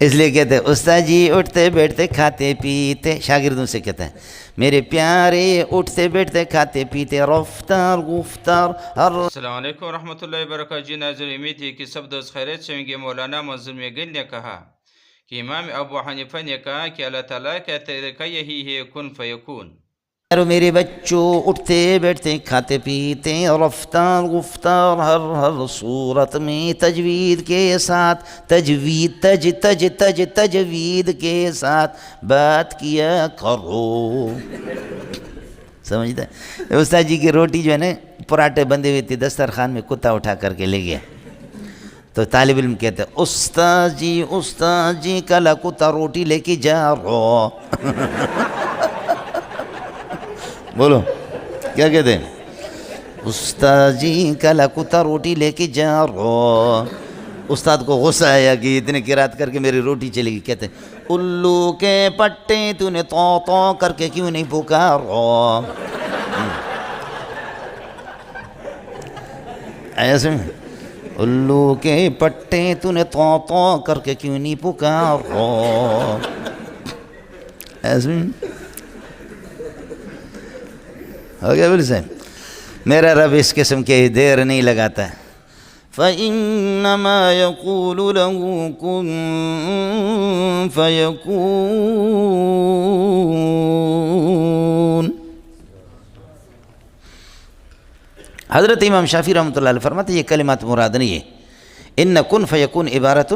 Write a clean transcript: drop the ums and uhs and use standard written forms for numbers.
اس لیے کہتے ہیں استاد جی اٹھتے بیٹھتے کھاتے پیتے، شاگردوں سے کہتے ہیں میرے پیارے اٹھتے بیٹھتے کھاتے پیتے رفتار گفتار ہر السلام علیکم ورحمۃ اللہ وبرکاتہ جی ناظرین، امید ہے کہ سب دوست خیریت سے ہوں گے۔ مولانا منظور گل نے کہا کہ امام ابو حنیفہ نے کہا کہ اللہ تعالیٰ کا طریقہ یہی ہے کن فیکون۔ میرے بچوں اٹھتے بیٹھتے کھاتے پیتے رفتار گفتار ہر صورت میں تجوید کے ساتھ تجوید کے ساتھ بات کیا کرو۔ سمجھتا ہے استاد جی کی روٹی جو ہے نا پراٹھے بندے ہوئے تھی، دسترخوان میں کتا اٹھا کر کے لے گیا، تو طالب علم کہتے ہیں استاد جی کل کتا روٹی لے کے جا رہا۔ بولو کیا کہتے ہیں؟ استاد جی کل کتا روٹی لے کے جا رہا۔ استاد کو غصہ آیا کہ اتنے قرات کر کے میری روٹی چلے گی۔ کہتے ہیں الو کے پٹے تو نے تو کر کے کیوں نہیں پکارا؟ ایسے میں الو کے پٹے تو نے تو کر کے کیوں نہیں پکارا؟ ایسے میں ہو گیا بولے سے میرا رب اس قسم کے دیر نہیں لگاتا ہے۔ فَإِنَّمَا يَقُولُ لَهُ كُن فَيَكُونُ۔ حضرت امام شافعی رحمۃ اللہ علیہ فرماتے یہ کلمات مراد نہیں ہے۔ ان کن فیکون عبارت